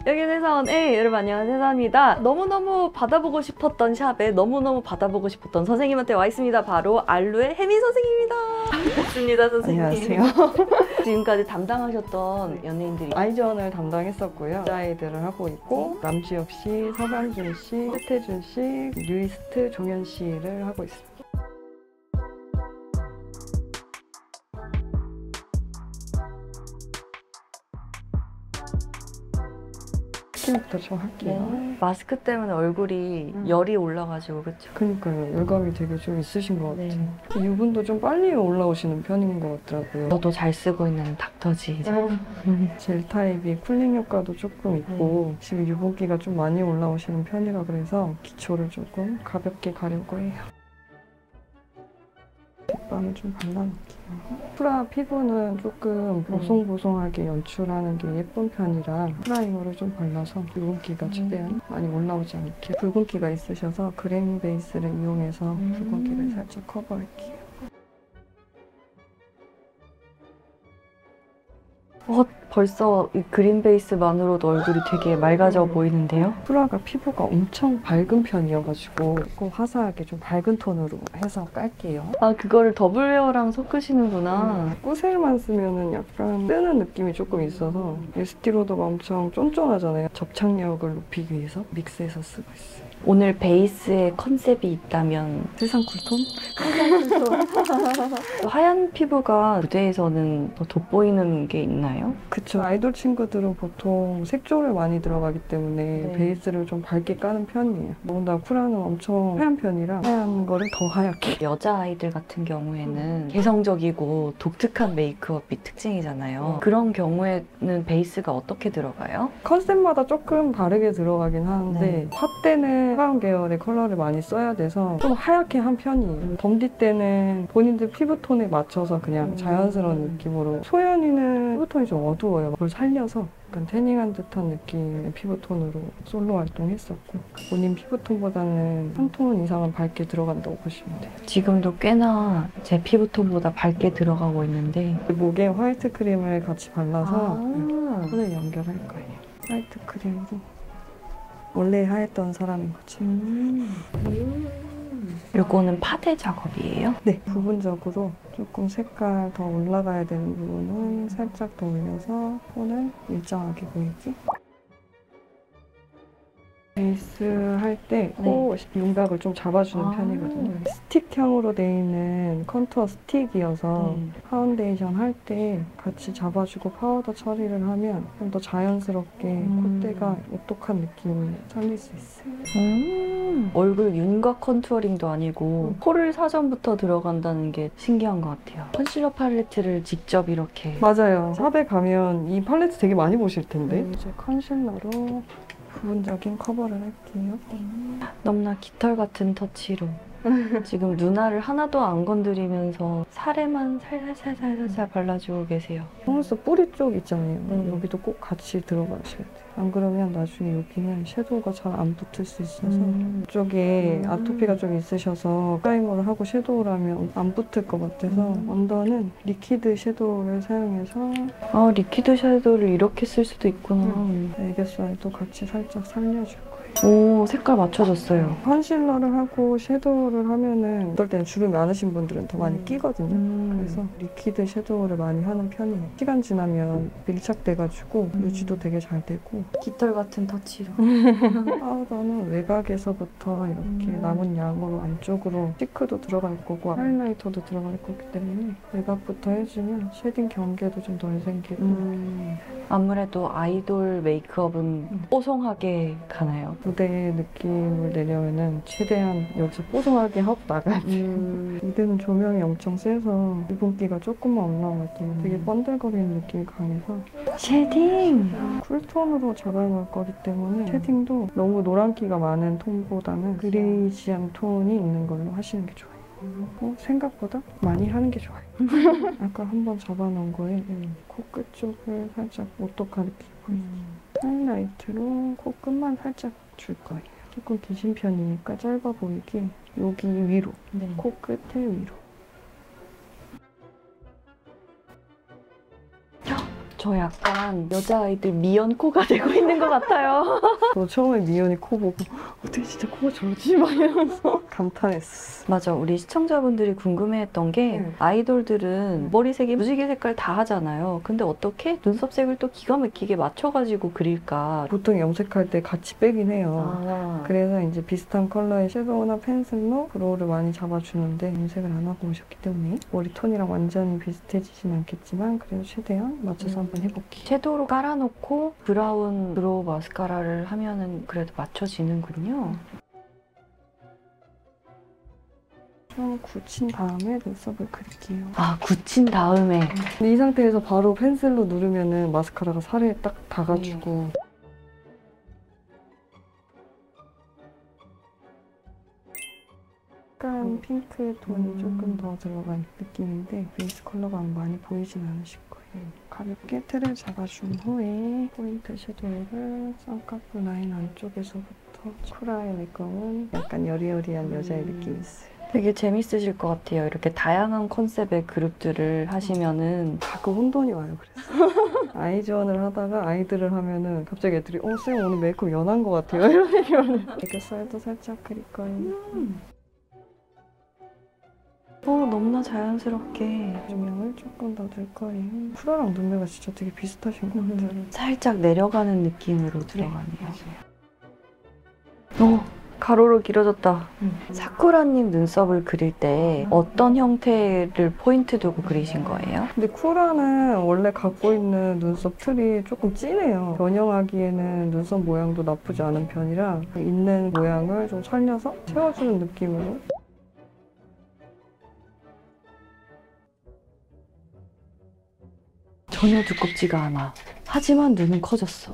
여기는 세사원 A. 여러분 안녕하세요, 세사원입니다. 너무너무 받아보고 싶었던 샵에 너무너무 받아보고 싶었던 선생님한테 와 있습니다. 바로 알루의 혜민 선생님입니다. 반갑습니다, 선생님. 안녕하세요. 지금까지 담당하셨던 연예인들이 아이즈원을 담당했었고요. 여자아이들을 하고 있고 남주혁 씨, 서강준 씨, 최태준 씨, 뉴이스트 종현 씨를 하고 있습니다. 스킨부터 좀 할게요. 마스크 때문에 얼굴이 열이 올라가지고 그렇죠? 그러니까요. 열감이 되게 좀 있으신 것 같아요. 네. 유분도 좀 빨리 올라오시는 편인 것 같더라고요. 저도 잘 쓰고 있는 닥터지. 젤 타입이 쿨링 효과도 조금 있고 지금 유분기가 좀 많이 올라오시는 편이라 그래서 기초를 조금 가볍게 가려고 해요. 립밤을 좀 발라놓을게요. 프라 피부는 조금 보송보송하게 연출하는 게 예쁜 편이라 프라이머를 좀 발라서 붉은기가 최대한 많이 올라오지 않게, 붉은기가 있으셔서 그레인 베이스를 이용해서 붉은기를 살짝 커버할게요. 벌써 이 그린 베이스만으로도 얼굴이 되게 맑아져 보이는데요? 프라가 피부가 엄청 밝은 편이어가지고 조금 화사하게 좀 밝은 톤으로 해서 깔게요. 아, 그거를 더블 웨어랑 섞으시는구나. 꾸셀만 쓰면은 약간 뜨는 느낌이 조금 있어서 에스티로더가 엄청 쫀쫀하잖아요. 접착력을 높이기 위해서 믹스해서 쓰고 있어요. 오늘 베이스에 컨셉이 있다면 세상 쿨톤? 하얀 피부가 무대에서는 더 돋보이는 게 있나요? 그쵸. 아이돌 친구들은 보통 색조를 많이 들어가기 때문에 네. 베이스를 좀 밝게 까는 편이에요. 더군다나 쿨라는 엄청 하얀 편이라 하얀 거를 더 하얗게. 여자 아이들 같은 경우에는 개성적이고 독특한 메이크업이 특징이잖아요. 그런 경우에는 베이스가 어떻게 들어가요? 컨셉마다 조금 다르게 들어가긴 하는데 네. 화 때는 화음 계열의 컬러를 많이 써야 돼서 좀 하얗게 한 편이에요. 덤디 때는 본인들 피부톤에 맞춰서 그냥 자연스러운 느낌으로, 소연이는 피부톤이 좀 어두워요. 그걸 살려서 약간 태닝한 듯한 느낌의 피부톤으로 솔로 활동했었고, 본인 피부톤보다는 한 톤 이상은 밝게 들어간다고 보시면 돼요. 지금도 꽤나 제 피부톤보다 밝게 들어가고 있는데 목에 화이트 크림을 같이 발라서 아. 손을 연결할 거예요. 화이트 크림으로 원래 하였던 사람인 거죠. 이거는 파데 작업이에요? 네, 부분적으로 조금 색깔 더 올라가야 되는 부분은 살짝 더 올려서 톤을 일정하게 보이게. 베이스 할 때 코 윤곽을 좀 잡아주는 편이거든요. 스틱형으로 돼 있는 컨투어 스틱이어서 파운데이션 할 때 같이 잡아주고 파우더 처리를 하면 좀 더 자연스럽게 콧대가 오똑한 느낌을 살릴 수 있어요. 얼굴 윤곽 컨투어링도 아니고 코를 사전부터 들어간다는 게 신기한 것 같아요. 컨실러 팔레트를 직접 이렇게. 맞아요. 샵에 가면 이 팔레트 되게 많이 보실 텐데 이제 컨실러로 부분적인 커버를 할게요. 너무나 깃털 같은 터치로 지금 누나를 하나도 안 건드리면서 살에만 살살 발라주고 계세요. 속눈썹 뿌리 쪽 있잖아요. 여기도 꼭 같이 들어가셔야 돼요. 안 그러면 나중에 여기는 섀도우가 잘 안 붙을 수 있어서 이쪽에 아토피가 좀 있으셔서 프라이머를 하고 섀도우를 하면 안 붙을 것 같아서 언더는 리퀴드 섀도우를 사용해서 아, 리퀴드 섀도우를 이렇게 쓸 수도 있구나. 애교살도 같이 살짝 살려줄 거예요. 오, 색깔 맞춰졌어요. 컨실러를 하고 섀도우를 하면은 어떨 때는 주름이 많으신 분들은 더 많이 끼거든요. 그래서 리퀴드 섀도우를 많이 하는 편이에요. 시간 지나면 밀착돼가지고 유지도 되게 잘 되고. 깃털 같은 터치로. 파우더는 외곽에서부터 이렇게 남은 양으로 안쪽으로 시크도 들어갈 거고 하이라이터도 들어갈 거기 때문에 외곽부터 해주면 쉐딩 경계도 좀 덜 생기고. 아무래도 아이돌 메이크업은 뽀송하게 가나요? 무대 느낌을 내려면은 최대한 여기서 뽀송하게 하고 나가야 돼요. 무대는 조명이 엄청 세서 유분기가 조금만 올라와도 되게 번들거리는 느낌이 강해서 쉐딩! 쿨톤으로 잡아놓을 거기 때문에 쉐딩도 너무 노란기가 많은 톤보다는 그레이시한 톤이 있는 걸로 하시는 게 좋아요. 생각보다 많이 하는 게 좋아요. 아까 한번 잡아놓은 거에 코끝 쪽을 살짝 오똑하게 끼고 하이라이트로 코끝만 살짝 줄 거예요. 조금 기신 편이니까 짧아 보이게 여기 위로, 코끝에 위로. 저 약간 여자아이들 미연 코가 되고 있는 것 같아요. 저 처음에 미연이 코 보고 어떻게 진짜 코가 저러지? 막 이러면서 감탄했어. 맞아, 우리 시청자분들이 궁금해했던 게 아이돌들은 머리색이 무지개 색깔 다 하잖아요. 근데 어떻게 눈썹색을 또 기가 막히게 맞춰가지고 그릴까? 보통 염색할 때 같이 빼긴 해요. 그래서 이제 비슷한 컬러의 섀도우나 펜슬로 브로우를 많이 잡아주는데 염색을 안 하고 오셨기 때문에 머리톤이랑 완전히 비슷해지진 않겠지만 그래도 최대한 맞춰서 한번 해볼게요. 섀도우로 깔아놓고 브라운 브로우 마스카라를 하면은 그래도 맞춰지는군요. 좀 굳힌 다음에 눈썹을 그릴게요. 아, 굳힌 다음에. 근데 이 상태에서 바로 펜슬로 누르면은 마스카라가 살에 딱 닿아가지고 약간 핑크 톤이 조금 더 들어간 느낌인데 베이스 컬러가 많이 보이진 않으실 거예요. 가볍게 틀을 잡아준 후에 포인트 섀도우를 쌍꺼풀 라인 안쪽에서부터 쿨아이 메이크업은 약간 여리여리한 여자의 느낌이 있어요. 되게 재밌으실 것 같아요. 이렇게 다양한 컨셉의 그룹들을 하시면은. 가끔 혼돈이 와요. 그래서 아이 지원을 하다가 아이들을 하면은 갑자기 애들이 쌤 오늘 메이크업 연한 것 같아요. 이런 얘기를 애교살도 살짝 그릴 거예요. 너무나 자연스럽게 조명을 조금 더 넣을 거예요. 프라랑 눈매가 진짜 되게 비슷하신 것 같아요. 살짝 내려가는 느낌으로 들어가네요. 가로로 길어졌다. 사쿠라님 눈썹을 그릴 때 어떤 형태를 포인트 두고 그리신 거예요? 근데 쿠라는 원래 갖고 있는 눈썹 틀이 조금 진해요. 변형하기에는 눈썹 모양도 나쁘지 않은 편이라 있는 모양을 좀 살려서 채워주는 느낌으로. 전혀 두껍지가 않아. 하지만 눈은 커졌어.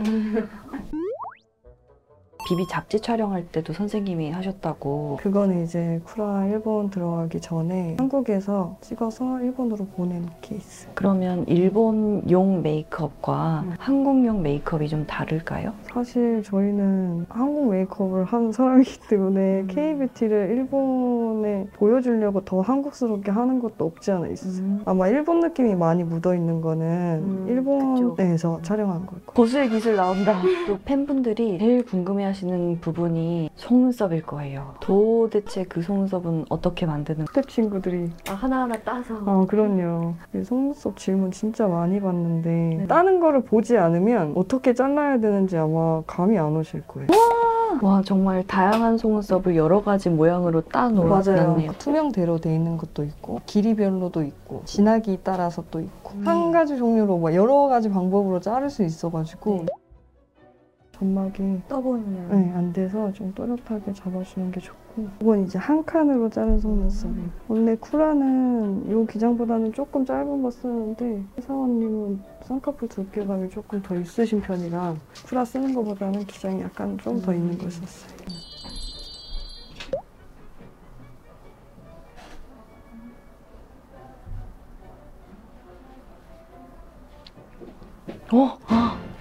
비비 잡지 촬영할 때도 선생님이 하셨다고. 그거는 이제 쿠라 일본 들어가기 전에 한국에서 찍어서 일본으로 보낸 케이스. 그러면 일본용 메이크업과 한국용 메이크업이 좀 다를까요? 사실 저희는 한국 메이크업을 하는 사람이기 때문에 K-뷰티를 일본에 보여주려고 더 한국스럽게 하는 것도 없지 않아 있어요. 아마 일본 느낌이 많이 묻어있는 거는 일본에서 촬영한 걸 거예요. 고수의 기술 나온다. 또 팬분들이 제일 궁금해하시는 부분이 속눈썹일 거예요. 도대체 그 속눈썹은 어떻게 만드는 스텝 친구들이 하나하나 따서. 그럼요. 속눈썹 질문 진짜 많이 받는데 따는 거를 보지 않으면 어떻게 잘라야 되는지 아마 감이 안 오실 거예요. 와, 정말 다양한 속눈썹을 여러 가지 모양으로 따놓았네요. 투명대로 돼 있는 것도 있고 길이별로도 있고 진하기 따라서 또 있고 한 가지 종류로 막 여러 가지 방법으로 자를 수 있어가지고 점막이 떠보이면 안 돼서 좀 또렷하게 잡아주는 게 좋고 이건 이제 한 칸으로 자른 속눈썹이에요. 원래 쿠라는 이 기장보다는 조금 짧은 거 쓰는데 회사원님은 쌍꺼풀 두께감이 조금 더 있으신 편이라 쿠라 쓰는 것보다는 기장이 약간 좀 더 있는 걸 썼어요.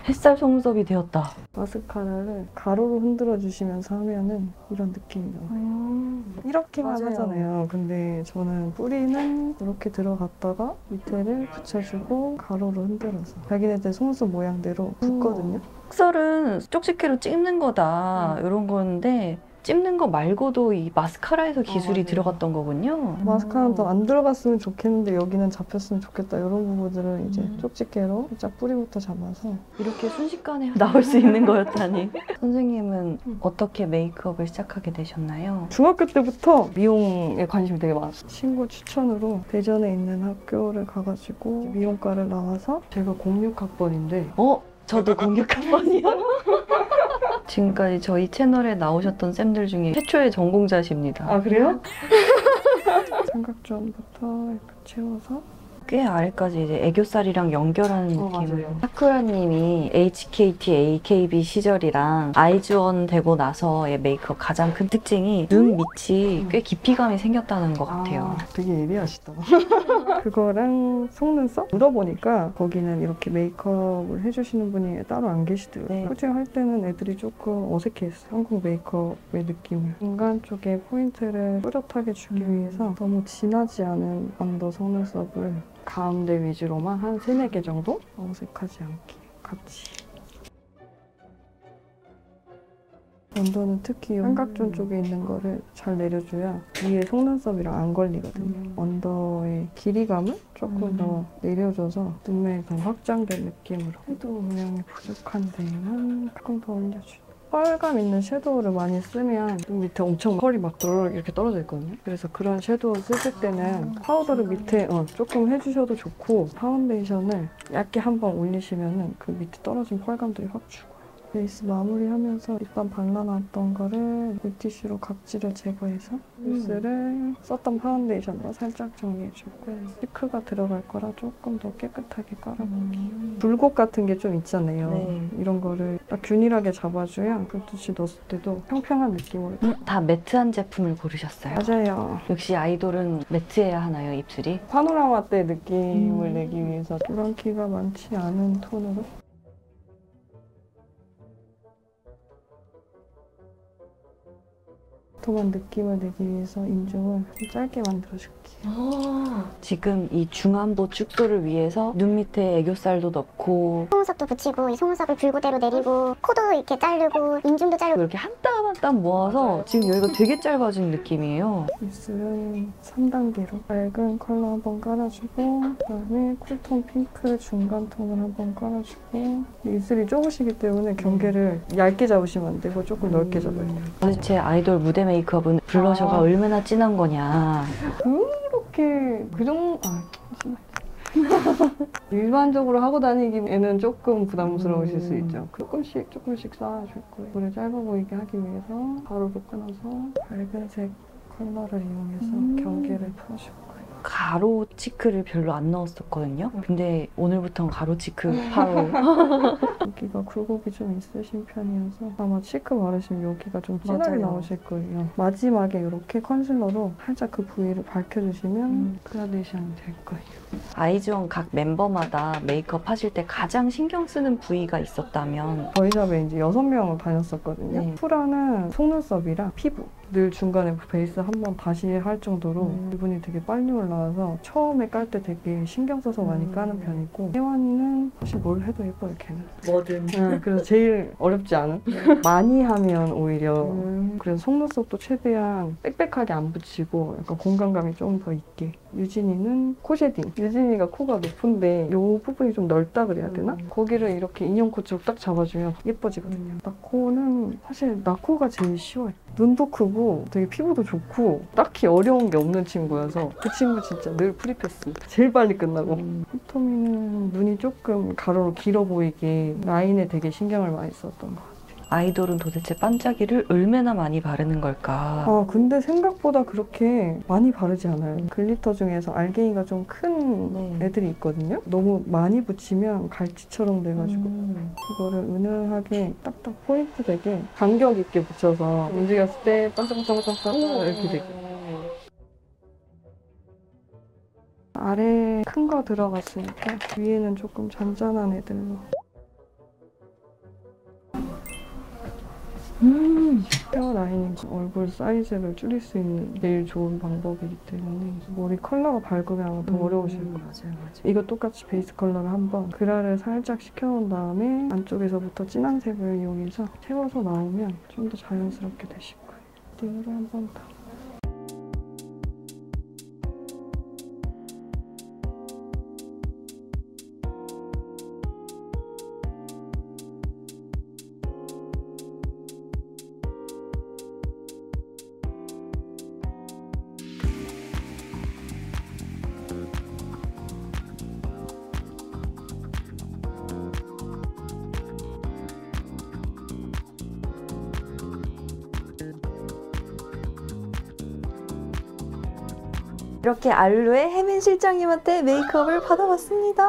햇살 속눈썹이 되었다. 마스카라를 가로로 흔들어 주시면서 하면은 이런 느낌이 나와요. 이렇게만 하잖아요. 근데 저는 뿌리는 이렇게 들어갔다가 밑에를 붙여주고 가로로 흔들어서 자기네들 속눈썹 모양대로 붓거든요. 흑설은 쪽집게로 찍는 거다 이런 건데 찍는 거 말고도 이 마스카라에서 기술이 들어갔던 거군요. 마스카라는 더 안 들어갔으면 좋겠는데 여기는 잡혔으면 좋겠다 이런 부분들은 이제 쪽집게로 살짝 뿌리부터 잡아서 이렇게 순식간에 나올 수 있는 거였다니. 선생님은 어떻게 메이크업을 시작하게 되셨나요? 중학교 때부터 미용에 관심이 되게 많았어요. 친구 추천으로 대전에 있는 학교를 가가지고 미용과를 나와서 제가 06학번인데 저도 06학번이요. 지금까지 저희 채널에 나오셨던 쌤들 중에 최초의 전공자십니다. 아 그래요? 삼각존부터 이렇게 채워서 꽤 아래까지 이제 애교살이랑 연결하는 느낌을. 맞아요. 사쿠라님이 HKT, AKB 시절이랑 아이즈원 되고 나서의 메이크업 가장 큰 특징이 눈 밑이 꽤 깊이감이 생겼다는 것 같아요. 되게 예리하시다. 그거랑 속눈썹 물어보니까 거기는 이렇게 메이크업을 해주시는 분이 따로 안 계시더라고요. 솔직히 할 때는 애들이 조금 어색해했어요. 한국 메이크업의 느낌을. 중간 쪽에 포인트를 뚜렷하게 주기 위해서 너무 진하지 않은 언더 속눈썹을 가운데 위주로만 한 3, 4개 정도? 어색하지 않게 같이. 언더는 특히 삼각존 쪽에 있는 거를 잘 내려줘야 위에 속눈썹이랑 안 걸리거든요. 언더의 길이감을 조금 더 내려줘서 눈매가 더 확장된 느낌으로. 섀도우 모양이 부족한 데에는 조금 더 올려주고. 펄감 있는 섀도우를 많이 쓰면 눈 밑에 엄청 펄이 막 이렇게 떨어져 있거든요. 그래서 그런 섀도우 쓰실 때는 파우더를 밑에 조금 해주셔도 좋고 파운데이션을 얇게 한번 올리시면 그 밑에 떨어진 펄감들이 확 죽어요. 베이스 마무리하면서 립밤 발라놨던 거를 물티슈로 각질을 제거해서 베이스를 썼던 파운데이션으로 살짝 정리해주고 시크가 들어갈 거라 조금 더 깨끗하게 깔아볼게요. 굴곡 같은 게 좀 있잖아요. 네. 이런 거를 딱 균일하게 잡아줘야 물티슈 넣었을 때도 평평한 느낌으로. 다 매트한 제품을 고르셨어요? 맞아요. 역시 아이돌은 매트해야 하나요, 입술이? 파노라마 때 느낌을 내기 위해서 노란기가 많지 않은 톤으로. 도톰한 느낌을 내기 위해서 인중을 좀 짧게 만들어줄게요. 지금 이 중안보 축소를 위해서 눈 밑에 애교살도 넣고 속눈썹도 붙이고 이 속눈썹을 불고대로 내리고 코도 이렇게 자르고 인중도 자르고 이렇게 한 땀 한 땀 모아서 지금 여기가 되게 짧아진 느낌이에요. 입술은 3단계로 밝은 컬러 한번 깔아주고 그다음에 쿨톤 핑크 중간 톤을 한번 깔아주고 입술이 좁으시기 때문에 경계를 얇게 잡으시면 안 되고 조금 넓게 잡아야 돼요. 도대체 아이돌 무대 메이크업은 블러셔가 얼마나 진한 거냐. 그렇게 그 정도 일반적으로 하고 다니기에는 조금 부담스러우실 수 있죠. 조금씩 쌓아줄 거예요. 물을 짧아 보이게 하기 위해서 가루로 끊어서 밝은색 컬러를 이용해서 경계를 풀어줄 거예요. 가로 치크를 별로 안 넣었었거든요. 근데 오늘부터는 가로 치크 바로. 여기가 굴곡이 좀 있으신 편이어서 아마 치크 바르시면 여기가 좀 진하게 맞아요. 나오실 거예요. 마지막에 이렇게 컨실러로 살짝 그 부위를 밝혀주시면 그라데이션이 될 거예요. 아이즈원 각 멤버마다 메이크업 하실 때 가장 신경 쓰는 부위가 있었다면 저희 샵에 이제 6명을 다녔었거든요. 네. 프라는 속눈썹이랑 피부 늘 중간에 베이스 한번 다시 할 정도로 기분이 되게 빨리 올라와서 처음에 깔 때 되게 신경 써서 많이 까는 편이고 혜원이는 사실 뭘 해도 예뻐요, 걔는. 뭐든. 그래서 제일 어렵지 않은? 많이 하면 오히려 그래서 속눈썹도 최대한 빽빽하게 안 붙이고 약간 공간감이 좀 더 있게. 유진이는 코 쉐딩. 유진이가 코가 높은데 이 부분이 좀 넓다 그래야 되나? 거기를 이렇게 인형 코처럼 딱 잡아주면 예뻐지거든요. 나코는 사실 나코가 제일 쉬워요. 눈도 크고 되게 피부도 좋고 딱히 어려운 게 없는 친구여서 그 친구 진짜 늘 프리패스. 제일 빨리 끝나고. 히토미는 눈이 조금 가로로 길어 보이게 라인에 되게 신경을 많이 썼던 것 같아요. 아이돌은 도대체 반짝이를 얼마나 많이 바르는 걸까? 근데 생각보다 그렇게 많이 바르지 않아요. 글리터 중에서 알갱이가 좀 큰 애들이 있거든요. 너무 많이 붙이면 갈치처럼 돼가지고 이거를 은은하게 딱딱 포인트 되게 간격 있게 붙여서 움직였을 때 반짝반짝반짝 이렇게 되게. 아래 큰 거 들어갔으니까 위에는 조금 잔잔한 애들로. 헤어라인이 얼굴 사이즈를 줄일 수 있는 제일 좋은 방법이기 때문에 머리 컬러가 밝으면 더 어려우실 거예요. 맞아요. 이거 똑같이 베이스 컬러를 한번 그라를 살짝 식혀놓은 다음에 안쪽에서부터 진한 색을 이용해서 채워서 나오면 좀 더 자연스럽게 되실 거예요. 띵으로 한 번 더. 이렇게 알루의 혜민 실장님한테 메이크업을 받아봤습니다.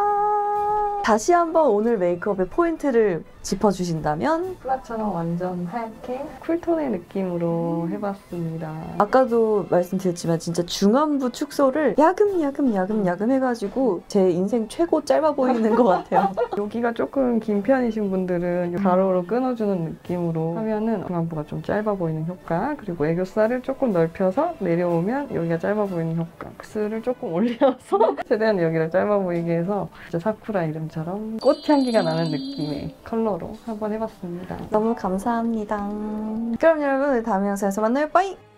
다시 한번 오늘 메이크업의 포인트를 짚어주신다면 플라처럼 완전 하얗게 쿨톤의 느낌으로 해봤습니다. 아까도 말씀드렸지만 진짜 중안부 축소를 야금 해가지고 제 인생 최고 짧아 보이는 것 같아요. 여기가 조금 긴 편이신 분들은 가로로 끊어주는 느낌으로 하면은 중안부가 좀 짧아 보이는 효과, 그리고 애교살을 조금 넓혀서 내려오면 여기가 짧아 보이는 효과, 왁스를 조금 올려서 최대한 여기를 짧아 보이게 해서 진짜 사쿠라 이름처럼 꽃향기가 나는 느낌의 컬러로 한번 해봤습니다. 너무 감사합니다. 그럼 여러분 다음 영상에서 만나요. 빠이!